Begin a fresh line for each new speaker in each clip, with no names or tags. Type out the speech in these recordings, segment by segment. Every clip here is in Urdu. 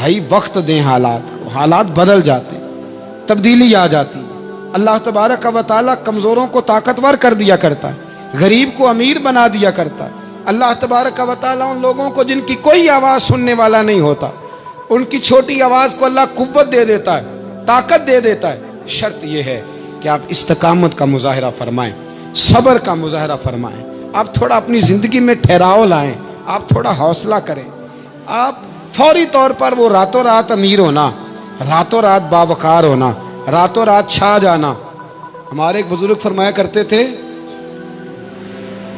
بھائی وقت دیں حالات کو، حالات بدل جاتے ہیں، تبدیلی آ جاتی ہے۔ اللہ تبارک و تعالیٰ کمزوروں کو طاقتور کر دیا کرتا ہے، غریب کو امیر بنا دیا کرتا ہے۔ اللہ تبارک و تعالیٰ ان لوگوں کو جن کی کوئی آواز سننے والا نہیں ہوتا، ان کی چھوٹی آواز کو اللہ قوت دے دیتا ہے، طاقت دے دیتا ہے۔ شرط یہ ہے کہ آپ استقامت کا مظاہرہ فرمائیں، صبر کا مظاہرہ فرمائیں، آپ تھوڑا اپنی زندگی میں ٹھہراؤ لائیں، آپ تھوڑا حوصلہ کریں۔ آپ فوری طور پر وہ راتوں رات امیر ہونا، راتوں رات باوقار ہونا، راتوں رات چھا جانا۔ ہمارے ایک بزرگ فرمایا کرتے تھے،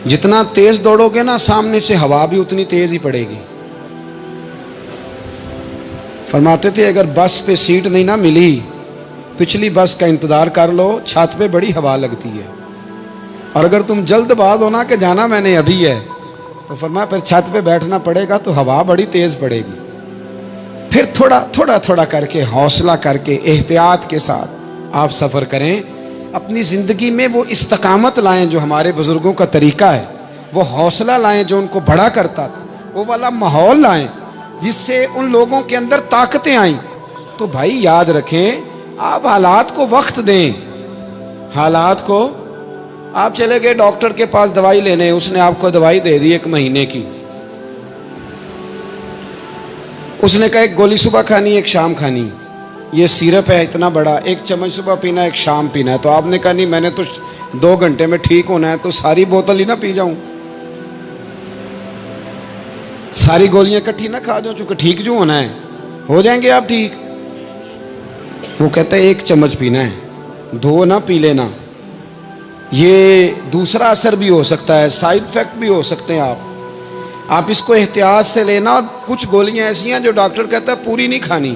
جتنا تیز دوڑو گے نا سامنے سے ہوا بھی اتنی تیز ہی پڑے گی۔ فرماتے تھے اگر بس پہ سیٹ نہیں نہ ملی، پچھلی بس کا انتظار کر لو، چھت پہ بڑی ہوا لگتی ہے، اور اگر تم جلد باز ہونا کہ جانا میں نے ابھی ہے، تو فرمایا پھر چھت پہ بیٹھنا پڑے گا تو ہوا بڑی تیز پڑے گی۔ پھر تھوڑا تھوڑا کر کے، حوصلہ کر کے، احتیاط کے ساتھ آپ سفر کریں، اپنی زندگی میں وہ استقامت لائیں جو ہمارے بزرگوں کا طریقہ ہے، وہ حوصلہ لائیں جو ان کو بڑا کرتا تھا، وہ والا ماحول لائیں جس سے ان لوگوں کے اندر طاقتیں آئیں۔ تو بھائی یاد رکھیں، آپ حالات کو وقت دیں، حالات کو۔ آپ چلے گئے ڈاکٹر کے پاس دوائی لینے، اس نے آپ کو دوائی دے دی 1 مہینے کی، اس نے کہا 1 گولی صبح کھانی 1 شام کھانی، یہ سیرپ ہے اتنا بڑا، 1 چمچ صبح پینا 1 شام پینا ہے۔ تو آپ نے کہا نہیں میں نے تو 2 گھنٹے میں ٹھیک ہونا ہے، تو ساری بوتل ہی نہ پی جاؤں، ساری گولیاں اکٹھی نہ کھا جاؤں، چونکہ ٹھیک جو ہونا ہے ہو جائیں گے آپ ٹھیک۔ وہ کہتا ہے 1 چمچ پینا ہے، 2 نہ پی لینا، یہ دوسرا اثر بھی ہو سکتا ہے، سائیڈ افیکٹ بھی ہو سکتے ہیں، آپ اس کو احتیاط سے لینا۔ اور کچھ گولیاں ایسی ہیں جو ڈاکٹر کہتا ہے پوری نہیں کھانی،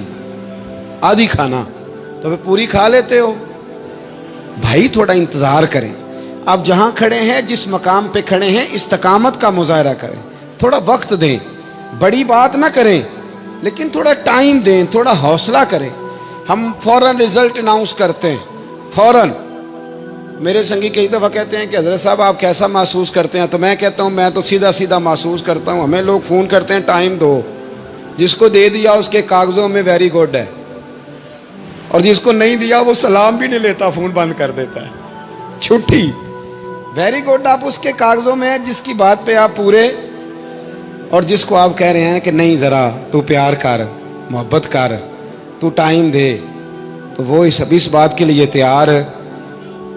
آدھی کھانا، تو پھر پوری کھا لیتے ہو۔ بھائی تھوڑا انتظار کریں، آپ جہاں کھڑے ہیں، جس مقام پہ کھڑے ہیں، استقامت کا مظاہرہ کریں، تھوڑا وقت دیں، بڑی بات نہ کریں لیکن تھوڑا ٹائم دیں، تھوڑا حوصلہ کریں۔ ہم فوراً رزلٹ اناؤنس کرتے ہیں، فوراً۔ میرے سنگی کئی دفعہ کہتے ہیں کہ حضرت صاحب آپ کیسا محسوس کرتے ہیں، تو میں کہتا ہوں میں تو سیدھا محسوس کرتا ہوں۔ ہمیں لوگ فون کرتے ہیں ٹائم دو، جس کو دے دیا اس کے کاغذوں میں ویری گڈ ہے، اور جس کو نہیں دیا وہ سلام بھی نہیں لیتا، فون بند کر دیتا ہے، چھٹی۔ ویری گڈ آپ اس کے کاغذوں میں ہے جس کی بات پہ آپ پورے، اور جس کو آپ کہہ رہے ہیں کہ نہیں ذرا تو پیار کر، محبت کر، تو ٹائم دے، تو وہ اس بات کے لیے تیار ہے۔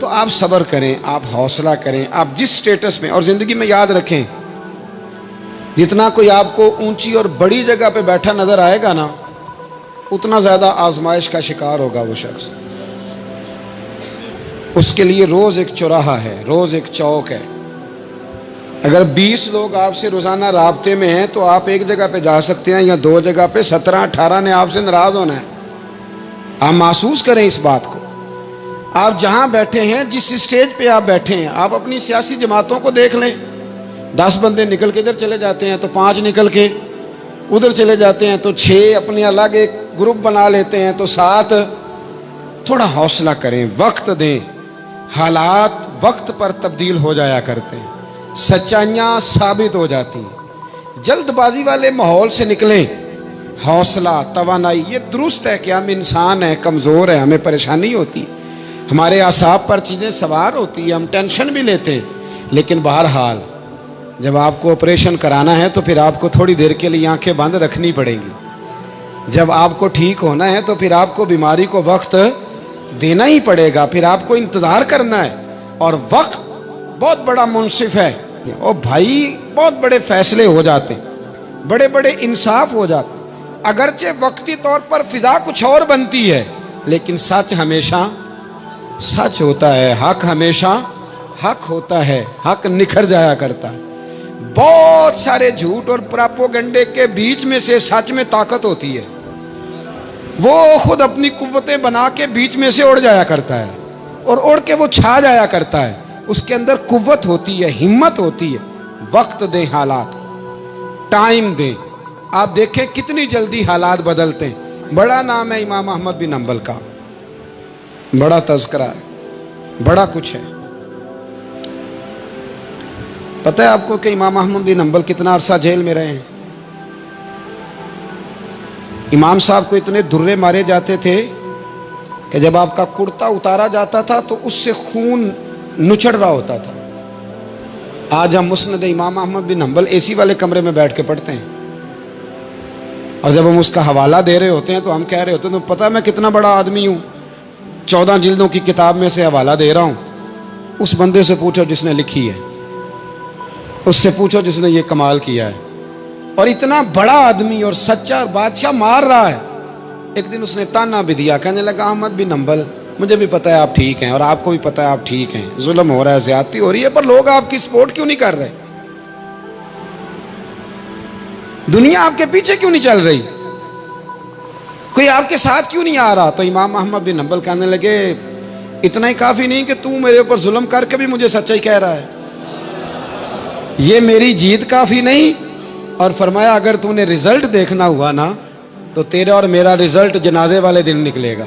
تو آپ صبر کریں، آپ حوصلہ کریں، آپ جس سٹیٹس میں، اور زندگی میں یاد رکھیں جتنا کوئی آپ کو اونچی اور بڑی جگہ پہ بیٹھا نظر آئے گا نا، اتنا زیادہ آزمائش کا شکار ہوگا وہ شخص۔ اس کے لیے روز ایک چوراہا ہے، روز ایک چوک ہے۔ اگر 20 لوگ آپ سے روزانہ رابطے میں ہیں تو آپ ایک جگہ پہ جا سکتے ہیں، یا 2 جگہ پہ 17-18 نے آپ سے ناراض ہونا ہے۔ آپ محسوس کریں اس بات کو۔ آپ جہاں بیٹھے ہیں، جس اسٹیج پہ آپ بیٹھے ہیں، آپ اپنی سیاسی جماعتوں کو دیکھ لیں، 10 بندے نکل کے ادھر چلے جاتے ہیں تو 5 نکل کے ادھر چلے جاتے ہیں، تو 6 اپنے الگ ایک گروپ بنا لیتے ہیں، تو 7۔ تھوڑا حوصلہ کریں، وقت دیں، حالات وقت پر تبدیل ہو جایا کرتے ہیں، سچائیاں ثابت ہو جاتی ہیں۔ جلد بازی والے ماحول سے نکلیں، حوصلہ، توانائی، یہ درست ہے کہ ہم انسان ہیں، کمزور ہیں، ہمیں پریشانی ہوتی ہے، ہمارے اعصاب پر چیزیں سوار ہوتی ہیں، ہم ٹینشن بھی لیتے ہیں، لیکن بہرحال جب آپ کو آپریشن کرانا ہے تو پھر آپ کو تھوڑی دیر کے لیے آنکھیں بند رکھنی پڑیں گی۔ جب آپ کو ٹھیک ہونا ہے تو پھر آپ کو بیماری کو وقت دینا ہی پڑے گا، پھر آپ کو انتظار کرنا ہے، اور وقت بہت بڑا منصف ہے۔ اور بھائی بہت بڑے فیصلے ہو جاتے ہیں، بڑے بڑے انصاف ہو جاتے ہیں، اگرچہ وقتی طور پر فضا کچھ اور بنتی ہے، لیکن سچ ہمیشہ سچ ہوتا ہے، حق ہمیشہ حق ہوتا ہے، حق نکھر جایا کرتا ہے۔ بہت سارے جھوٹ اور پراپوگنڈے کے بیچ میں سے سچ میں طاقت ہوتی ہے، وہ خود اپنی قوتیں بنا کے بیچ میں سے اڑ جایا کرتا ہے، اور اڑ کے وہ چھا جایا کرتا ہے، اس کے اندر قوت ہوتی ہے، ہمت ہوتی ہے۔ وقت دیں، حالات ٹائم دیں، آپ دیکھیں کتنی جلدی حالات بدلتے ہیں۔ بڑا نام ہے امام احمد بن حنبل کا، بڑا تذکرہ ہے، بڑا کچھ ہے۔ پتہ ہے آپ کو کہ امام احمد بن حنبل کتنا عرصہ جیل میں رہے ہیں؟ امام صاحب کو اتنے درے مارے جاتے تھے کہ جب آپ کا کرتا اتارا جاتا تھا تو اس سے خون نچڑ رہا ہوتا تھا. آج ہم مسند امام احمد بن حنبل اے سی والے کمرے میں بیٹھ کے پڑھتے ہیں، اور جب ہم اس کا حوالہ دے رہے ہوتے ہیں تو ہم کہہ رہے ہوتے ہیں تو پتہ میں کتنا بڑا آدمی ہوں، 14 جلدوں کی کتاب میں سے حوالہ دے رہا ہوں. اس بندے سے پوچھو جس نے لکھی ہے، اس سے پوچھو جس نے یہ کمال کیا ہے. اور اتنا بڑا آدمی اور سچا بادشاہ مار رہا ہے. ایک دن اس نے تانا بھی دیا، کہنے لگا احمد بن حنبل مجھے بھی پتہ ہے آپ ٹھیک ہیں اور آپ کو بھی پتہ ہے آپ ٹھیک ہیں، ظلم ہو رہا ہے، زیادتی ہو رہی ہے، پر لوگ آپ کی سپورٹ کیوں نہیں کر رہے؟ دنیا آپ کے پیچھے کیوں نہیں چل رہی؟ کوئی آپ کے ساتھ کیوں نہیں آ رہا؟ تو امام احمد بن حنبل کہنے لگے اتنا ہی کافی نہیں کہ تو میرے اوپر ظلم کر کے بھی مجھے سچائی کہہ رہا ہے، یہ میری جیت کافی نہیں. اور فرمایا اگر تو نے رزلٹ دیکھنا ہوا نا تو تیرا اور میرا رزلٹ جنازے والے دن نکلے گا.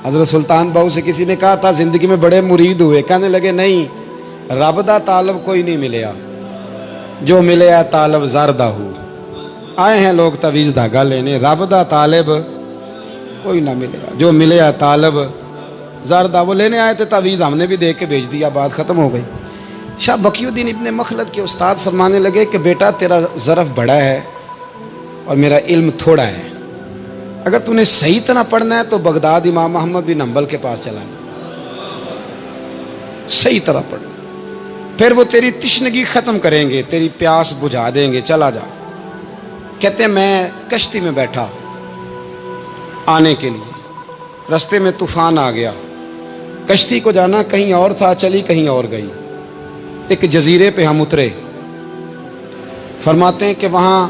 حضرت سلطان بہو سے کسی نے کہا تھا زندگی میں بڑے مرید ہوئے، کہنے لگے نہیں، رب دا طالب کوئی نہیں ملیا، جو ملے ہے طالب زردہ ہو. آئے ہیں لوگ تویز دھاگا لینے، رب دا طالب کوئی نہ ملیا، جو ملے ہے طالب زردہ. وہ لینے آئے تھے تویز، ہم نے بھی دے کے بھیج دیا، بات ختم ہو گئی. شاہ بقی الدین ابن مخلد کے استاد فرمانے لگے کہ بیٹا تیرا ظرف بڑا ہے اور میرا علم تھوڑا ہے، اگر تو نے صحیح طرح پڑھنا ہے تو بغداد امام احمد بن حنبل کے پاس چلا جا، صحیح طرح پڑھنا، پھر وہ تیری تشنگی ختم کریں گے، تیری پیاس بجھا دیں گے، چلا جا. کہتے ہیں میں کشتی میں بیٹھا آنے کے لیے، رستے میں طوفان آ گیا، کشتی کو جانا کہیں اور تھا، چلی کہیں اور گئی. ایک جزیرے پہ ہم اترے. فرماتے ہیں کہ وہاں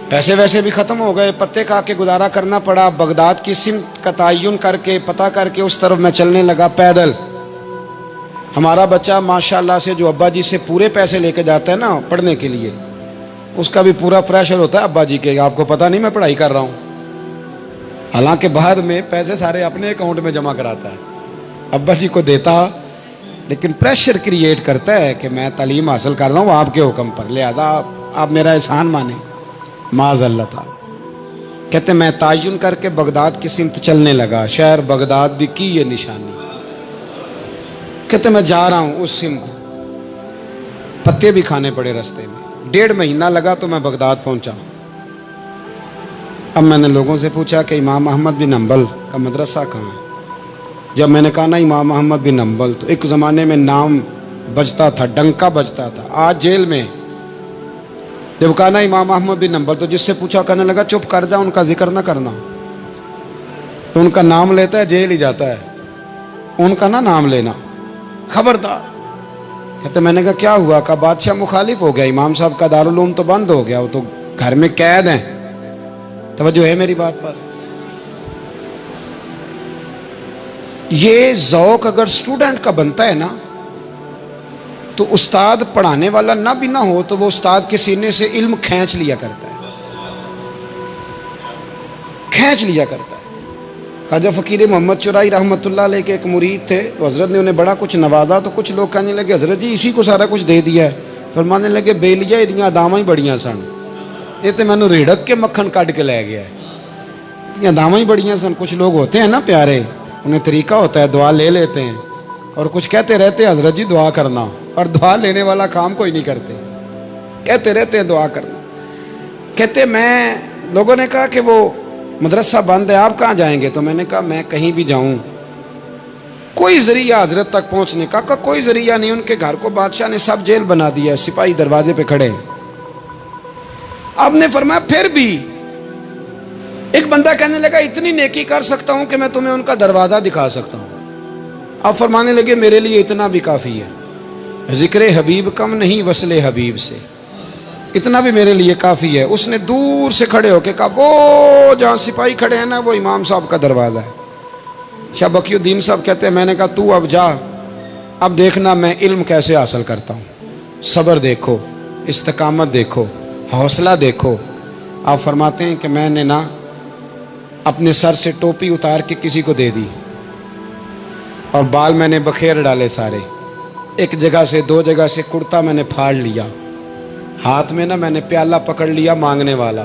پیسے ویسے بھی ختم ہو گئے، پتے کھا کے گزارا کرنا پڑا. بغداد کی سمت کا تعین کر کے پتہ کر کے اس طرف میں چلنے لگا پیدل. ہمارا بچہ ماشاءاللہ سے جو ابا جی سے پورے پیسے لے کے جاتا ہے نا پڑھنے کے لیے، اس کا بھی پورا پریشر ہوتا ہے ابا جی کے، آپ کو پتہ نہیں میں پڑھائی کر رہا ہوں، حالانکہ بعد میں پیسے سارے اپنے اکاؤنٹ میں جمع کراتا ہے، ابا جی کو دیتا، لیکن پریشر کریٹ کرتا ہے کہ میں تعلیم حاصل کر رہا ہوں آپ کے حکم پر، لہذا آپ میرا احسان مانیں. معاذ اللہ تعالی. کہتے میں تعین کر کے بغداد کی سمت چلنے لگا، شہر بغداد دی کی یہ نشانی. کہتے میں جا رہا ہوں اس سمت، پتے بھی کھانے پڑے رستے میں. 1.5 مہینہ لگا تو میں بغداد پہنچا. اب میں نے لوگوں سے پوچھا کہ امام احمد بن حنبل کا مدرسہ کہاں ہے؟ جب میں نے کہا نا امام احمد بن حنبل، تو ایک زمانے میں نام بجتا تھا، ڈنکا بجتا تھا. آج جیل میں. جب کہا نا امام احمد بن حنبل تو جس سے پوچھا کہنے لگا چپ کر جا، ان کا ذکر نہ کرنا. تو ان کا نام لیتا ہے جیل ہی جاتا ہے، ان کا نہ نام لینا، خبردار. کہتے میں نے کہا کیا ہوا؟ کہ بادشاہ مخالف ہو گیا، امام صاحب کا دارالعلوم تو بند ہو گیا، وہ تو گھر میں قید ہیں. توجہ ہے میری بات پر؟ یہ ذوق اگر اسٹوڈنٹ کا بنتا ہے نا تو استاد پڑھانے والا نہ بھی نہ ہو تو وہ استاد کے سینے سے علم کھینچ لیا کرتا ہے، کھینچ لیا کرتا ہے. خواجہ فقیر محمد چرائی رحمۃ اللہ علیہ کے ایک مرید تھے، تو حضرت نے انہیں بڑا کچھ نوازا. تو کچھ لوگ کہنے لگے حضرت جی اسی کو سارا کچھ دے دیا ہے. فرمانے لگے بیلیاں ادیاں داواں ہی بڑیاں سن، یہ تو مینوں ریڑک کے مکھن کٹ کے لے گیا ہے. ادیاں داواں ہی بڑیاں سن. کچھ لوگ ہوتے ہیں نا پیارے، انہیں طریقہ ہوتا ہے، دعا لے لیتے ہیں اور کچھ کہتے رہتے ہیں حضرت جی دعا کرنا، اور دعا لینے والا کام کوئی نہیں کرتے، کہتے رہتے ہیں دعا کرنا. کہتے میں، لوگوں نے کہا کہ وہ مدرسہ بند ہے آپ کہاں جائیں گے؟ تو میں نے کہا میں کہیں بھی جاؤں کوئی ذریعہ حضرت تک پہنچنے کا. کوئی ذریعہ نہیں. ان کے گھر کو بادشاہ نے سب جیل بنا دیا ہے، سپاہی دروازے پہ کھڑے. آپ نے فرمایا پھر بھی ایک بندہ کہنے لگا اتنی نیکی کر سکتا ہوں کہ میں تمہیں ان کا دروازہ دکھا سکتا ہوں. آپ فرمانے لگے میرے لیے اتنا بھی کافی ہے، ذکر حبیب کم نہیں وصل حبیب سے، اتنا بھی میرے لیے کافی ہے. اس نے دور سے کھڑے ہو کے کہا وہ جہاں سپاہی کھڑے ہیں نا وہ امام صاحب کا دروازہ ہے. شاہ بقی الدین صاحب کہتے ہیں میں نے کہا تو اب جا، اب دیکھنا میں علم کیسے حاصل کرتا ہوں. صبر دیکھو، استقامت دیکھو، حوصلہ دیکھو. آپ فرماتے ہیں کہ میں نے نا اپنے سر سے ٹوپی اتار کے کسی کو دے دی اور بال میں نے بخیر ڈالے سارے. ایک جگہ سے 2 جگہ سے کرتا میں نے پھاڑ لیا، ہاتھ میں نا میں نے پیالہ پکڑ لیا مانگنے والا.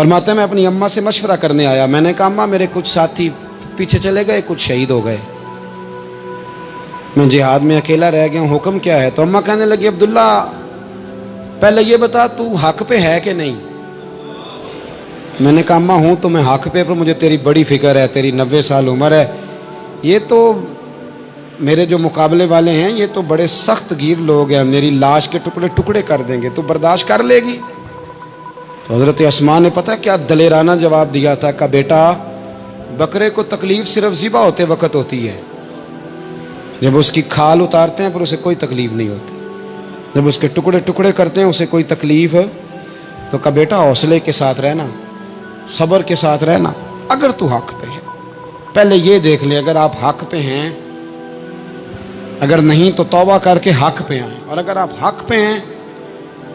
فرماتے ہیں میں اپنی اماں سے مشورہ کرنے آیا، میں نے کہا اماں میرے کچھ ساتھی پیچھے چلے گئے، کچھ شہید ہو گئے، میں جہاد میں اکیلا رہ گیا ہوں، حکم کیا ہے؟ تو اماں کہنے لگی عبداللہ پہلے یہ بتا تو حق پہ ہے کہ نہیں؟ میں نے کہا اماں ہوں تو میں حق پہ، پر مجھے تیری بڑی فکر ہے، تیری 90 سال عمر ہے، یہ تو میرے جو مقابلے والے ہیں یہ تو بڑے سخت گیر لوگ ہیں، میری لاش کے ٹکڑے ٹکڑے کر دیں گے، تو برداشت کر لے گی؟ تو حضرت اسماء نے پتہ کیا دلیرانہ جواب دیا تھا کہ بیٹا بکرے کو تکلیف صرف ذبح ہوتے وقت ہوتی ہے، جب اس کی کھال اتارتے ہیں پر اسے کوئی تکلیف نہیں ہوتی، جب اس کے ٹکڑے ٹکڑے کرتے ہیں اسے کوئی تکلیف، تو کہا بیٹا حوصلے کے ساتھ رہنا، صبر کے ساتھ رہنا، اگر تو حق پہ ہے پہلے یہ دیکھ لے، اگر آپ حق پہ ہیں، اگر نہیں تو توبہ کر کے حق پہ آئیں، اور اگر آپ حق پہ ہیں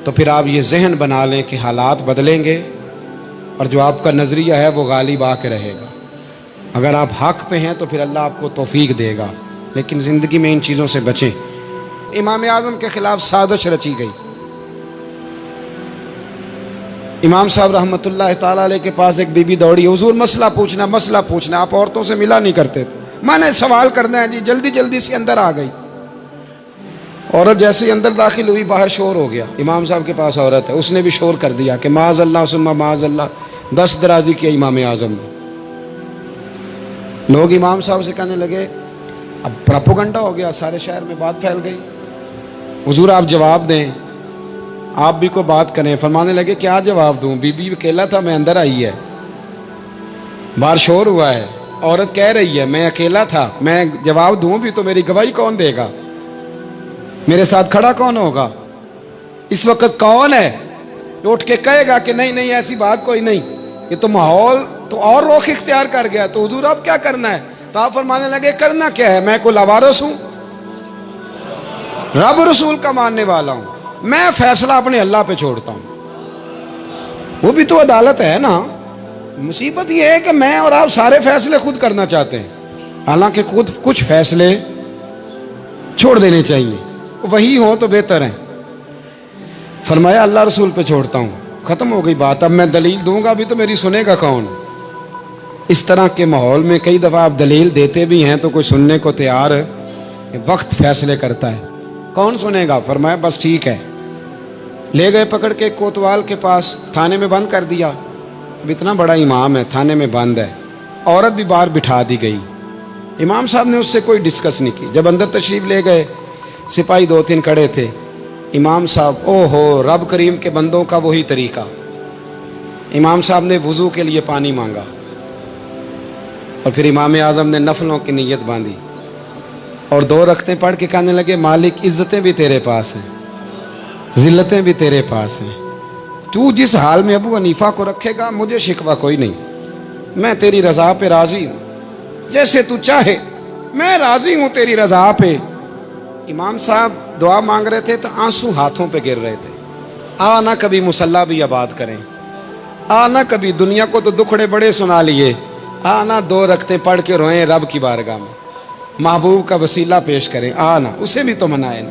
تو پھر آپ یہ ذہن بنا لیں کہ حالات بدلیں گے اور جو آپ کا نظریہ ہے وہ غالب آ کے رہے گا، اگر آپ حق پہ ہیں تو پھر اللہ آپ کو توفیق دے گا، لیکن زندگی میں ان چیزوں سے بچیں۔ امام اعظم کے خلاف سازش رچی گئی، امام صاحب رحمۃ اللہ تعالیٰ علیہ کے پاس ایک بی بی دوڑی، حضور مسئلہ پوچھنا، آپ عورتوں سے ملا نہیں کرتے تھے، میں نے سوال کرنا ہے جی، جلدی جلدی سے اندر آ گئی، عورت جیسے ہی اندر داخل ہوئی باہر شور ہو گیا، امام صاحب کے پاس عورت ہے، اس نے بھی شور کر دیا کہ معاذ اللہ ثم معاذ اللہ، 10 درازی کیا امام اعظم نے۔ لوگ امام صاحب سے کہنے لگے اب پراپوگنڈا ہو گیا، سارے شہر میں بات پھیل گئی، حضور آپ جواب دیں، آپ بھی کو بات کریں۔ فرمانے لگے کیا جواب دوں، بی بی اکیلا تھا، میں اندر آئی ہے، باہر شور ہوا ہے، عورت کہہ رہی ہے میں اکیلا تھا، میں جواب دوں بھی تو میری گواہی کون دے گا، میرے ساتھ کھڑا کون ہوگا، اس وقت کون ہے جو اٹھ کے کہے گا کہ نہیں نہیں ایسی بات کوئی نہیں، یہ تو ماحول تو اور رخ اختیار کر گیا، تو حضور اب کیا کرنا ہے؟ تو آپ فرمانے لگے کرنا کیا ہے، میں کوئی لاوارث ہوں، رب رسول کا ماننے والا ہوں، میں فیصلہ اپنے اللہ پہ چھوڑتا ہوں، وہ بھی تو عدالت ہے نا۔ مصیبت یہ ہے کہ میں اور آپ سارے فیصلے خود کرنا چاہتے ہیں، حالانکہ خود کچھ فیصلے چھوڑ دینے چاہیے، وہی ہوں تو بہتر ہیں۔ فرمایا اللہ رسول پہ چھوڑتا ہوں، ختم ہو گئی بات، اب میں دلیل دوں گا بھی تو میری سنے گا کون؟ اس طرح کے ماحول میں کئی دفعہ آپ دلیل دیتے بھی ہیں تو کوئی سننے کو تیار ہے، وقت فیصلے کرتا ہے، کون سنے گا؟ فرمایا بس ٹھیک ہے، لے گئے پکڑ کے کوتوال کے پاس، تھانے میں بند کر دیا، اب اتنا بڑا امام ہے تھانے میں بند ہے، عورت بھی باہر بٹھا دی گئی، امام صاحب نے اس سے کوئی ڈسکس نہیں کی، جب اندر تشریف لے گئے سپاہی 2-3 کھڑے تھے، امام صاحب او ہو رب کریم کے بندوں کا وہی طریقہ، امام صاحب نے وضو کے لیے پانی مانگا اور پھر امام اعظم نے نفلوں کی نیت باندھی اور 2 رکعتیں پڑھ کے کہنے لگے مالک عزتیں بھی تیرے پاس ہیں، ذلتیں بھی تیرے پاس ہیں، تو جس حال میں ابو حنیفہ کو رکھے گا مجھے شکوہ کوئی نہیں، میں تیری رضا پہ راضی ہوں، جیسے تو چاہے میں راضی ہوں تیری رضا پہ۔ امام صاحب دعا مانگ رہے تھے تو آنسو ہاتھوں پہ گر رہے تھے، نہ کبھی مصلی بھی آباد کریں، نہ کبھی دنیا کو تو دکھڑے بڑے سنا لیے، نہ 2 رکعتیں پڑھ کے روئیں رب کی بارگاہ میں، محبوب کا وسیلہ پیش کریں، نہ اسے بھی تو منائیں نا۔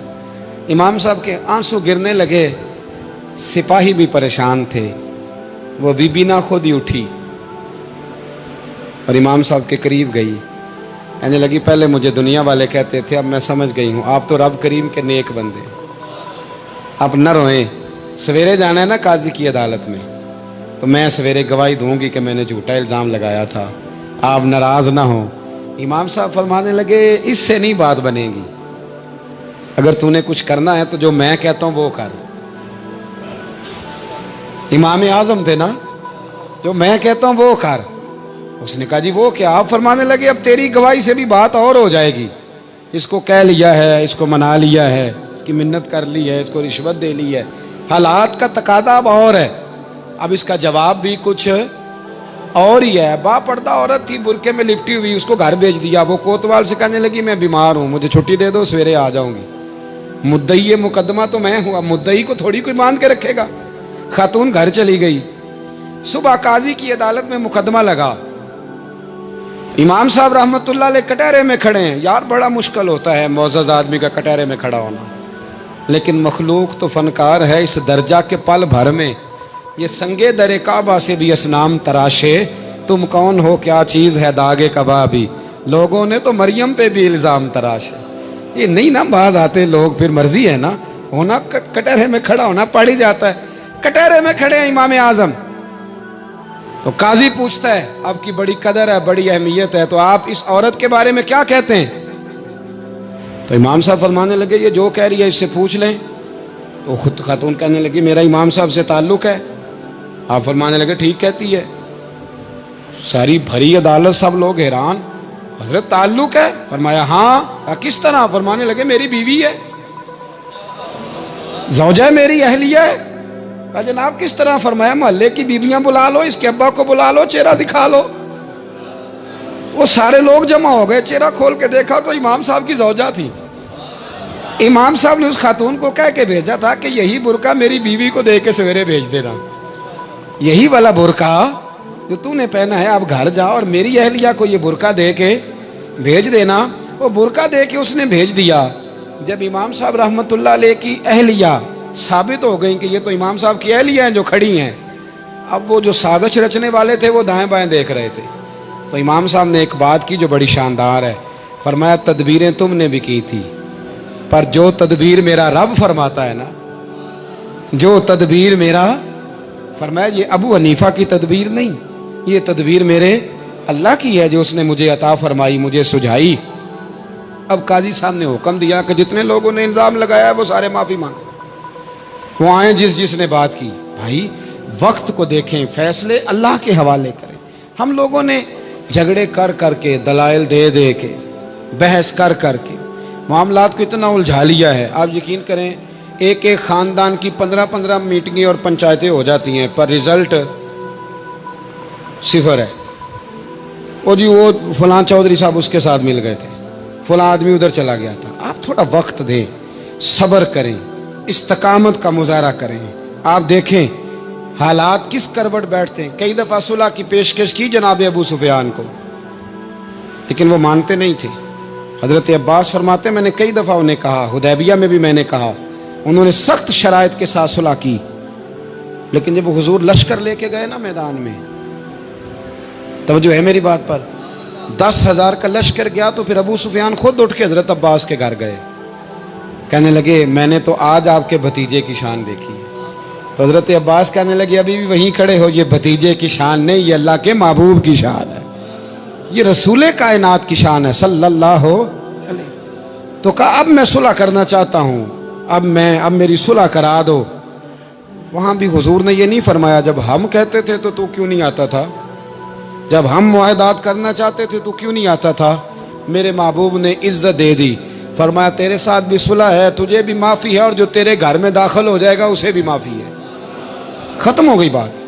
امام صاحب کے آنسو گرنے لگے، سپاہی بھی پریشان تھے، وہ بی بی نہ خود ہی اٹھی اور امام صاحب کے قریب گئی، کہنے لگی پہلے مجھے دنیا والے کہتے تھے، اب میں سمجھ گئی ہوں آپ تو رب کریم کے نیک بندے، اب نہ روئیں، سویرے جانا ہے نا قاضی کی عدالت میں، تو میں سویرے گواہی دوں گی کہ میں نے جھوٹا الزام لگایا تھا، آپ ناراض نہ ہوں۔ امام صاحب فرمانے لگے اس سے نہیں بات بنے گی، اگر تو نے کچھ کرنا ہے تو جو میں کہتا ہوں وہ کر، امام اعظم تھے نا، جو میں کہتا ہوں وہ کر۔ اس نے کہا جی وہ کیا؟ آپ فرمانے لگے اب تیری گواہی سے بھی بات اور ہو جائے گی، اس کو کہہ لیا ہے، اس کو منا لیا ہے، اس کی منت کر لی ہے، اس کو رشوت دے لی ہے، حالات کا تقاضا اب اور ہے، اب اس کا جواب بھی کچھ اور ہی ہے۔ با پردہ عورت تھی برقعے میں لپٹی ہوئی، اس کو گھر بھیج دیا، وہ کوتوال سے کہنے لگی میں بیمار ہوں، مجھے چھٹی دے دو، سویرے آ جاؤں گی، مدعی مقدمہ تو میں ہوں، اب مدعی کو تھوڑی کوئی باندھ کے رکھے گا۔ خاتون گھر چلی گئی، صبح قاضی کی عدالت میں مقدمہ لگا، امام صاحب رحمۃ اللہ علیہ کٹہرے میں کھڑے ہیں، یار بڑا مشکل ہوتا ہے معزز آدمی کا کٹہرے میں کھڑا ہونا، لیکن مخلوق تو فنکار ہے، اس درجہ کے پل بھر میں یہ سنگے در کعبہ سے بھی اسنام تراشے، تم کون ہو کیا چیز ہے داغے کبابی، لوگوں نے تو مریم پہ بھی الزام تراشے۔ یہ نہیں نا باز آتے لوگ، پھر مرضی ہے نا ہونا، کٹہرے میں کھڑا ہونا پڑ ہی جاتا ہے۔ کٹہرے میں کھڑے ہیں امام اعظم، تو قاضی پوچھتا ہے آپ کی بڑی قدر ہے، بڑی اہمیت ہے، تو آپ اس عورت کے بارے میں کیا کہتے ہیں؟ تو امام صاحب فرمانے لگے یہ جو کہہ رہی ہے اس سے پوچھ لیں۔ تو خود خاتون کہنے لگی میرا امام صاحب سے تعلق ہے۔ آپ فرمانے لگے ٹھیک کہتی ہے۔ ساری بھری عدالت سب لوگ حیران، حضرت تعلق ہے؟ فرمایا ہاں۔ کس طرح؟ فرمانے لگے میری بیوی ہے، زوجہ میری اہلیہ ہے۔ کہا جناب کس طرح؟ فرمایا محلے کی بیویاں بلا لو، اس کے ابا کو بلا لو، چہرہ دکھا لو۔ وہ سارے لوگ جمع ہو گئے، چہرہ کھول کے دیکھا تو امام صاحب کی زوجہ تھی۔ امام صاحب نے اس خاتون کو کہہ کے بھیجا تھا کہ یہی برقع میری بیوی کو دے کے سویرے بھیج دینا، یہی والا برقع جو تو نے پہنا ہے، اب گھر جا اور میری اہلیہ کو یہ برقع دے کے بھیج دینا۔ وہ برقع دے کے اس نے بھیج دیا۔ جب امام صاحب رحمت اللہ علیہ کی اہلیہ ثابت ہو گئی کہ یہ تو امام صاحب کی اہلیہ ہیں جو کھڑی ہیں، اب وہ جو سازش رچنے والے تھے وہ دائیں بائیں دیکھ رہے تھے۔ تو امام صاحب نے ایک بات کی جو بڑی شاندار ہے، فرمایا تدبیریں تم نے بھی کی تھی، پر جو تدبیر میرا رب فرماتا ہے نا، جو تدبیر میرا، فرمایا یہ ابو حنیفہ کی تدبیر نہیں، یہ تدبیر میرے اللہ کی ہے جو اس نے مجھے عطا فرمائی، مجھے سجھائی۔ اب قاضی صاحب نے حکم دیا کہ جتنے لوگوں نے الزام لگایا ہے وہ سارے معافی مانگیں، وہ آئیں جس نے بات کی۔ بھائی وقت کو دیکھیں، فیصلے اللہ کے حوالے کریں۔ ہم لوگوں نے جھگڑے کر کر کے، دلائل دے دے کے، بحث کر کر کے معاملات کو اتنا الجھا لیا ہے۔ آپ یقین کریں ایک ایک خاندان کی 15 میٹنگیں اور پنچایتیں ہو جاتی ہیں، پر رزلٹ صفر ہے۔ وہ جی وہ فلاں چودھری صاحب اس کے ساتھ مل گئے تھے، فلاں آدمی ادھر چلا گیا تھا۔ آپ تھوڑا وقت دیں، صبر کریں، استقامت کا مظاہرہ کریں۔ آپ دیکھیں حالات کس کروٹ بیٹھتے ہیں۔ کئی دفعہ صلح کی پیشکش کی جناب ابو سفیان کو، لیکن وہ مانتے نہیں تھے۔ حضرت عباس فرماتے میں نے کئی دفعہ انہیں کہا، حدیبیہ میں بھی میں نے کہا، انہوں نے سخت شرائط کے ساتھ صلح کی، لیکن جب حضور لشکر لے کے گئے نا میدان میں، توجہ ہے میری بات پر، 10,000 کا لشکر گیا تو پھر ابو سفیان خود اٹھ کے حضرت عباس کے گھر گئے، کہنے لگے میں نے تو آج آپ کے بھتیجے کی شان دیکھی ہے۔ تو حضرت عباس کہنے لگے ابھی بھی وہیں کھڑے ہو، یہ بھتیجے کی شان نہیں، یہ اللہ کے محبوب کی شان ہے، یہ رسول کائنات کی شان ہے صلی اللہ علیہ۔ تو کہا اب میں صلح کرنا چاہتا ہوں، اب میری صلح کرا دو۔ وہاں بھی حضور نے یہ نہیں فرمایا جب ہم کہتے تھے تو کیوں نہیں آتا تھا، جب ہم معاہدات کرنا چاہتے تھے تو کیوں نہیں آتا تھا۔ میرے محبوب نے عزت دے دی، فرمایا تیرے ساتھ بھی صلح ہے، تجھے بھی معافی ہے، اور جو تیرے گھر میں داخل ہو جائے گا اسے بھی معافی ہے۔ ختم ہو گئی بات۔